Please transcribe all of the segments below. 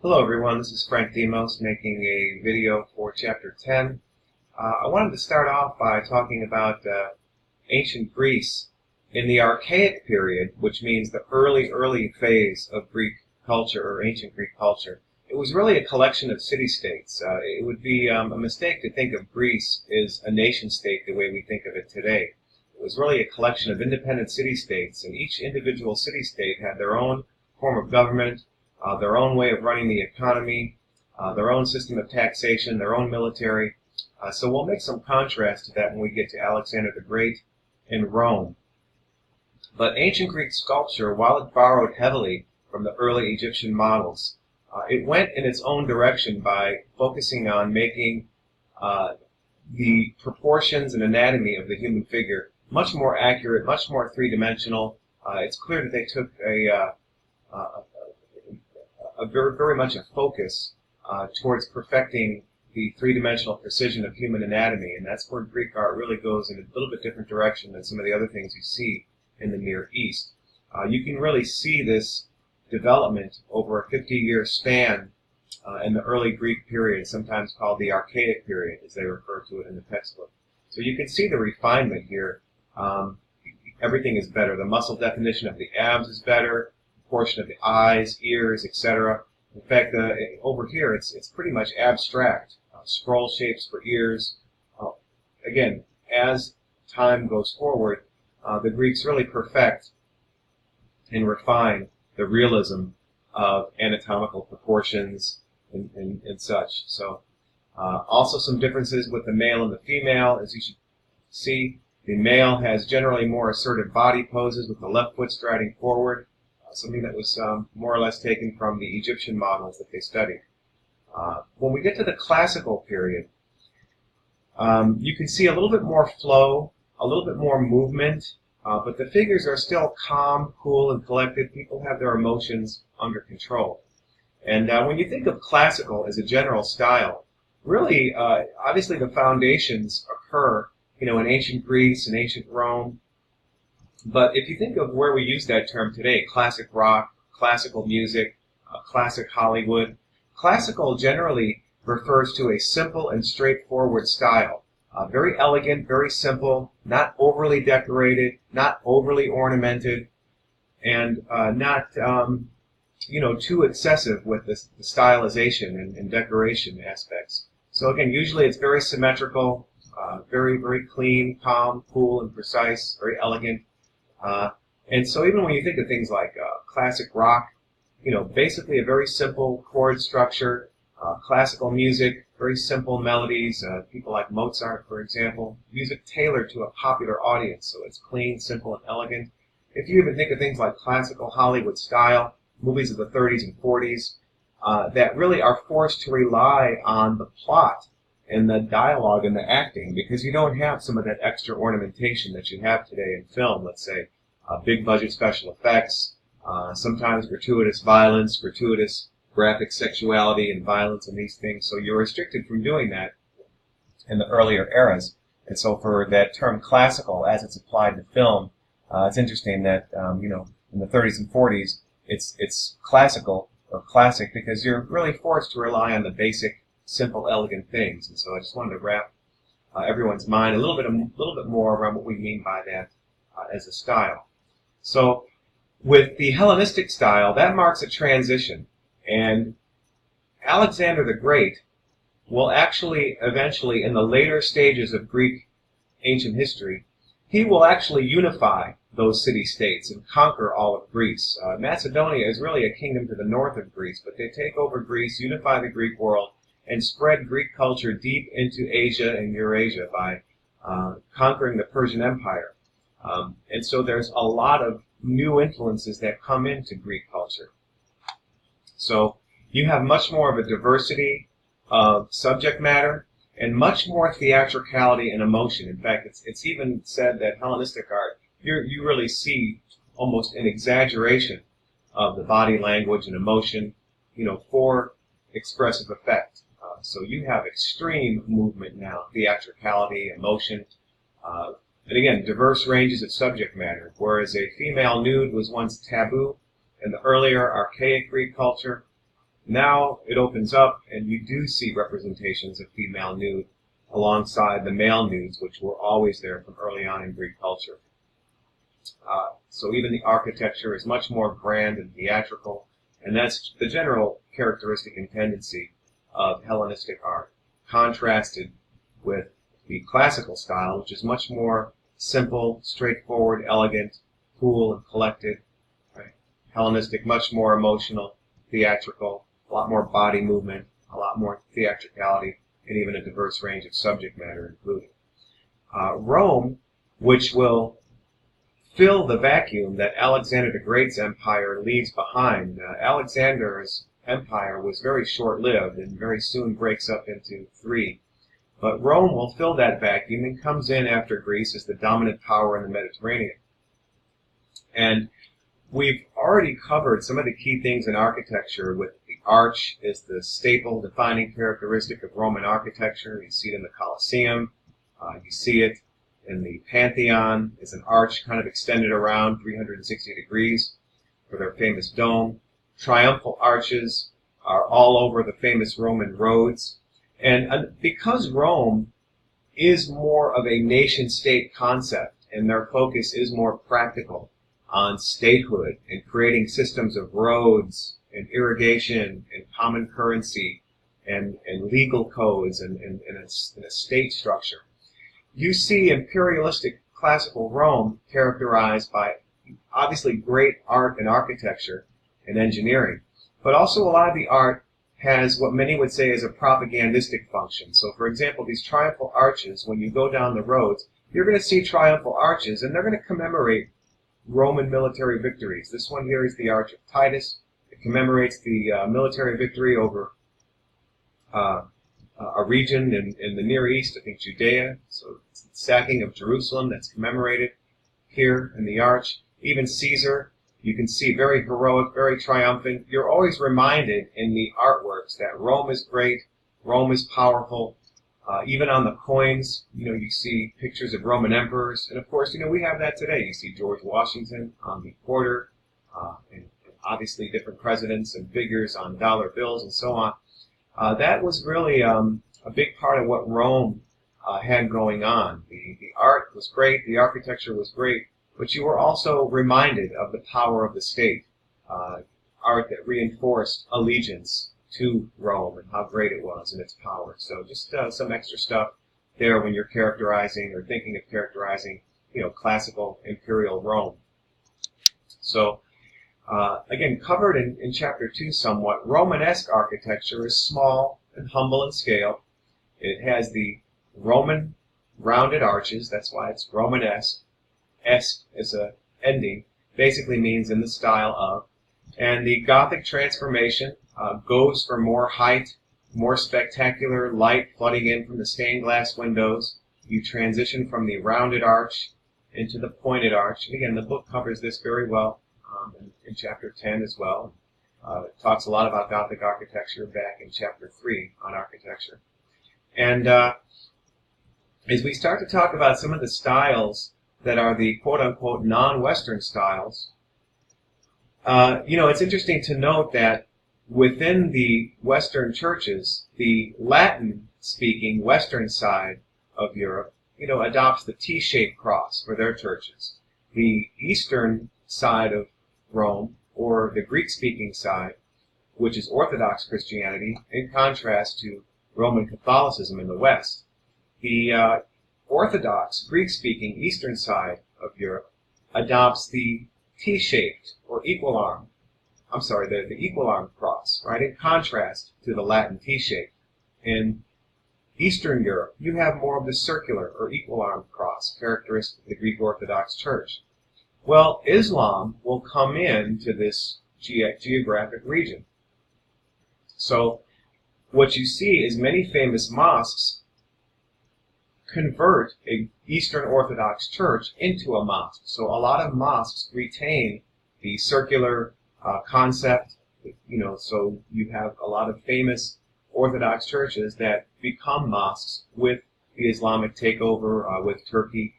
Hello everyone, this is Frank Demos making a video for Chapter 10. I wanted to start off by talking about ancient Greece in the Archaic period, which means the early phase of Greek culture or ancient Greek culture. It was really a collection of city-states. It would be a mistake to think of Greece as a nation-state the way we think of it today. It was really a collection of independent city-states, and each individual city-state had their own form of government, their own way of running the economy, their own system of taxation, their own military. So we'll make some contrast to that when we get to Alexander the Great in Rome. But ancient Greek sculpture, while it borrowed heavily from the early Egyptian models, it went in its own direction by focusing on making the proportions and anatomy of the human figure much more accurate, much more three-dimensional. It's clear that they took a very much a focus towards perfecting the three-dimensional precision of human anatomy, and that's where Greek art really goes in a little bit different direction than some of the other things you see in the Near East. You can really see this development over a 50-year span in the early Greek period, sometimes called the Archaic period, as they refer to it in the textbook. So you can see the refinement here. Everything is better. The muscle definition of the abs is better, portion of the eyes, ears, etc. In fact, over here it's pretty much abstract. Scroll shapes for ears. Again, as time goes forward, the Greeks really perfect and refine the realism of anatomical proportions and such. So, also some differences with the male and the female, as you should see. The male has generally more assertive body poses with the left foot striding forward. Something that was more or less taken from the Egyptian models that they studied. When we get to the classical period, you can see a little bit more flow, a little bit more movement, but the figures are still calm, cool, and collected. People have their emotions under control. And when you think of classical as a general style, really, obviously the foundations occur, in ancient Greece and ancient Rome. But if you think of where we use that term today, classic rock, classical music, classic Hollywood, classical generally refers to a simple and straightforward style. Very elegant, very simple, not overly decorated, not overly ornamented, and not too excessive with the stylization and decoration aspects. So again, usually it's very symmetrical, very clean, calm, cool, and precise, very elegant. And so even when you think of things like classic rock, basically a very simple chord structure, classical music, very simple melodies, people like Mozart, for example, music tailored to a popular audience, so it's clean, simple, and elegant. If you even think of things like classical Hollywood style, movies of the 30s and 40s, that really are forced to rely on the plot and the dialogue and the acting, because you don't have some of that extra ornamentation that you have today in film, let's say big budget special effects, sometimes gratuitous violence, gratuitous graphic sexuality and violence and these things. So you're restricted from doing that in the earlier eras. And so for that term classical, as it's applied to film, it's interesting that, in the 30s and 40s, it's classical or classic because you're really forced to rely on the basic, simple, elegant things. And so I just wanted to wrap everyone's mind a little bit more around what we mean by that as a style. So with the Hellenistic style, that marks a transition, and Alexander the Great will actually eventually, in the later stages of Greek ancient history, he will actually unify those city-states and conquer all of Greece. Macedonia is really a kingdom to the north of Greece, but they take over Greece, unify the Greek world, and spread Greek culture deep into Asia and Eurasia by conquering the Persian Empire. And so there's a lot of new influences that come into Greek culture. So you have much more of a diversity of subject matter and much more theatricality and emotion. In fact, it's even said that Hellenistic art, you really see almost an exaggeration of the body language and emotion, for expressive effect. So you have extreme movement now, theatricality, emotion, and again, diverse ranges of subject matter. Whereas a female nude was once taboo in the earlier archaic Greek culture, Now it opens up, and you do see representations of female nude alongside the male nudes, which were always there from early on in Greek culture. So even the architecture is much more grand and theatrical, and that's the general characteristic and tendency of Hellenistic art, contrasted with the classical style, which is much more simple, straightforward, elegant, cool, and collected. Right? Hellenistic, much more emotional, theatrical, a lot more body movement, a lot more theatricality, and even a diverse range of subject matter included. Rome, which will fill the vacuum that Alexander the Great's empire leaves behind. Alexander's empire was very short-lived and very soon breaks up into three. But Rome will fill that vacuum and comes in after Greece as the dominant power in the Mediterranean. And we've already covered some of the key things in architecture, with the arch is the staple defining characteristic of Roman architecture. You see it in the Colosseum. You see it in the Pantheon. It's an arch kind of extended around 360 degrees for their famous dome. Triumphal arches are all over the famous Roman roads. And because Rome is more of a nation-state concept, and their focus is more practical on statehood and creating systems of roads and irrigation and common currency and legal codes and a state structure, you see imperialistic classical Rome characterized by obviously great art and architecture and engineering, but also a lot of the art has what many would say is a propagandistic function. So, for example, these triumphal arches, when you go down the roads, you're going to see triumphal arches, and they're going to commemorate Roman military victories. This one here is the Arch of Titus. It commemorates the military victory over a region in the Near East, I think Judea. So it's the sacking of Jerusalem that's commemorated here in the arch. Even Caesar, you can see very heroic, very triumphant. You're always reminded in the artworks that Rome is great, Rome is powerful. Even on the coins, you see pictures of Roman emperors. And of course, we have that today. You see George Washington on the quarter, and obviously different presidents and figures on dollar bills and so on. That was really a big part of what Rome had going on. The art was great, the architecture was great, but you were also reminded of the power of the state, art that reinforced allegiance to Rome and how great it was and its power. So just some extra stuff there when you're characterizing or thinking of characterizing, classical imperial Rome. So again, covered in Chapter 2 somewhat, Romanesque architecture is small and humble in scale. It has the Roman rounded arches, that's why it's Romanesque. Esque is a ending, basically means in the style of. And the Gothic transformation goes for more height, more spectacular light flooding in from the stained glass windows. You transition from the rounded arch into the pointed arch. And again, the book covers this very well in Chapter 10 as well. It talks a lot about Gothic architecture back in Chapter 3 on architecture. And as we start to talk about some of the styles that are the quote-unquote non-Western styles, it's interesting to note that within the Western churches, the Latin-speaking Western side of Europe, adopts the T-shaped cross for their churches. The Eastern side of Rome, or the Greek-speaking side, which is Orthodox Christianity, in contrast to Roman Catholicism in the West, the Orthodox Greek-speaking Eastern side of Europe adopts the T-shaped or the equal arm cross, right, in contrast to the Latin T-shape. In Eastern Europe, you have more of the circular or equal arm cross, characteristic of the Greek Orthodox Church. Well, Islam will come into this geographic region. So what you see is many famous mosques convert an Eastern Orthodox church into a mosque. So a lot of mosques retain the circular concept, so you have a lot of famous Orthodox churches that become mosques with the Islamic takeover with Turkey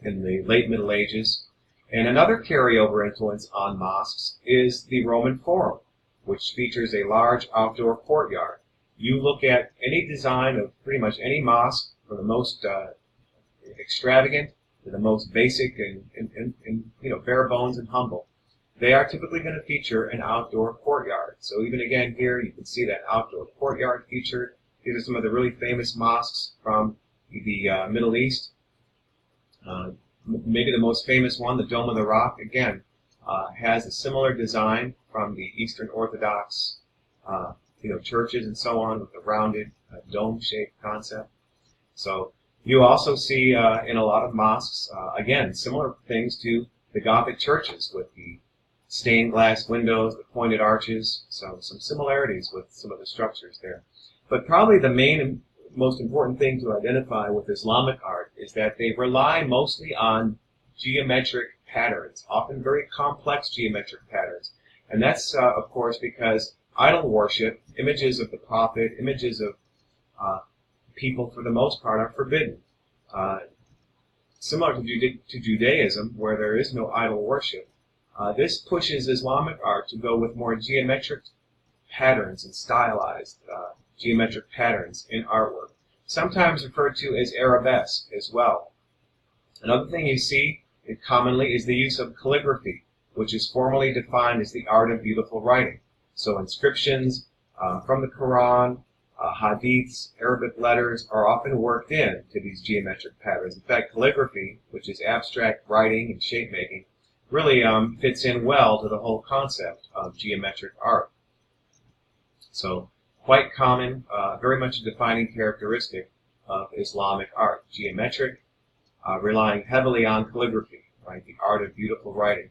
in the late Middle Ages. And another carryover influence on mosques is the Roman Forum. which features a large outdoor courtyard. You look at any design of pretty much any mosque, from the most extravagant to the most basic and bare bones and humble. They are typically going to feature an outdoor courtyard. So even again here, you can see that outdoor courtyard featured. These are some of the really famous mosques from the Middle East. Maybe the most famous one, the Dome of the Rock, again, has a similar design from the Eastern Orthodox churches and so on, with the rounded dome-shaped concept. So you also see in a lot of mosques, again, similar things to the Gothic churches with the stained glass windows, the pointed arches, so some similarities with some of the structures there. But probably the main and most important thing to identify with Islamic art is that they rely mostly on geometric patterns, often very complex geometric patterns. And that's, of course, because idol worship, images of the prophet, images of people, for the most part, are forbidden. Similar to Judaism, where there is no idol worship, this pushes Islamic art to go with more geometric patterns and stylized geometric patterns in artwork, sometimes referred to as arabesque as well. Another thing you see commonly is the use of calligraphy, which is formally defined as the art of beautiful writing. So inscriptions from the Quran, hadiths, Arabic letters are often worked in to these geometric patterns. In fact, calligraphy, which is abstract writing and shape making, really fits in well to the whole concept of geometric art. So quite common, very much a defining characteristic of Islamic art. Geometric, relying heavily on calligraphy, right? The art of beautiful writing.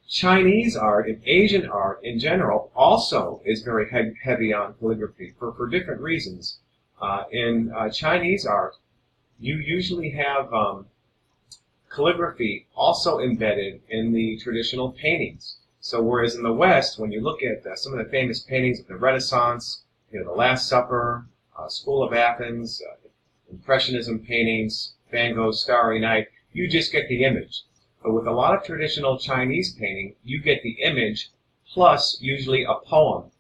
Chinese art and Asian art in general also is very heavy on calligraphy for different reasons. In Chinese art, you usually have calligraphy also embedded in the traditional paintings. So whereas in the West, when you look at some of the famous paintings of the Renaissance, the Last Supper, School of Athens, Impressionism paintings, Van Gogh's Starry Night, you just get the image. But with a lot of traditional Chinese painting, you get the image plus usually a poem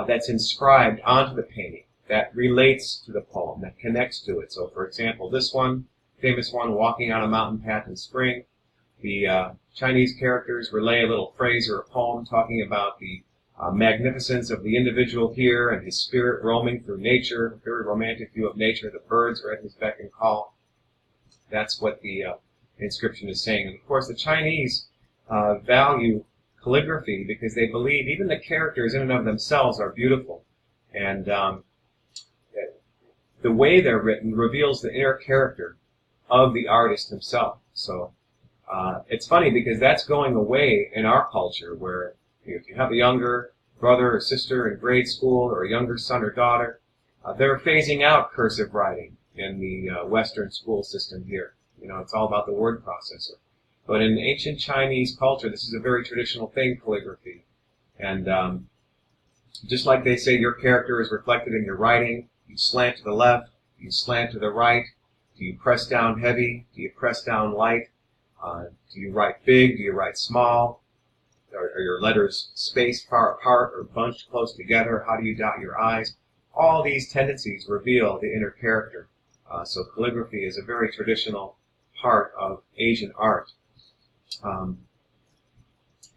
that's inscribed onto the painting that relates to the poem, that connects to it. So for example, this one, famous one, Walking on a Mountain Path in Spring, the Chinese characters relay a little phrase or a poem talking about the magnificence of the individual here and his spirit roaming through nature, a very romantic view of nature. The birds are at his beck and call. That's what the inscription is saying. And of course, the Chinese value calligraphy because they believe even the characters in and of themselves are beautiful. And the way they're written reveals the inner character of the artist himself. So it's funny because that's going away in our culture, where if you have a younger brother or sister in grade school or a younger son or daughter, they're phasing out cursive writing in the Western school system here. It's all about the word processor. But in ancient Chinese culture, this is a very traditional thing, calligraphy. And just like they say your character is reflected in your writing, you slant to the left, you slant to the right, do you press down heavy, do you press down light, do you write big, do you write small, are your letters spaced far apart or bunched close together, how do you dot your I's? All these tendencies reveal the inner character. So calligraphy is a very traditional part of Asian art.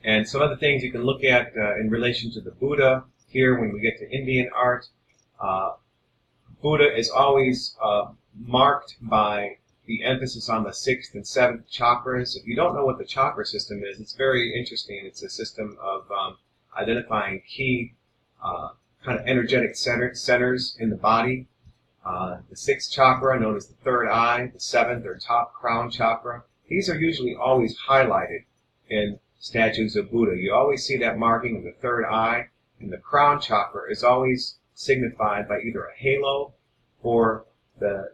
And some of the things you can look at in relation to the Buddha here when we get to Indian art. Buddha is always marked by the emphasis on the 6th and 7th chakras. If you don't know what the chakra system is, it's very interesting. It's a system of identifying key kind of energetic centers in the body. The 6th chakra, known as the third eye, the 7th or top crown chakra, these are usually always highlighted in statues of Buddha. You always see that marking of the third eye, and the crown chakra is always signified by either a halo or the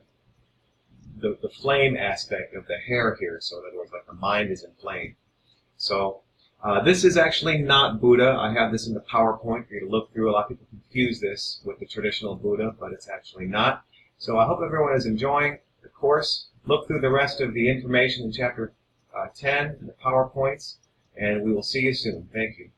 flame aspect of the hair here. So in other words, like the mind is inflamed. So this is actually not Buddha. I have this in the PowerPoint for you to look through. A lot of people confuse this with the traditional Buddha, but it's actually not. So I hope everyone is enjoying the course. Look through the rest of the information in Chapter 10 in the PowerPoints, and we will see you soon. Thank you.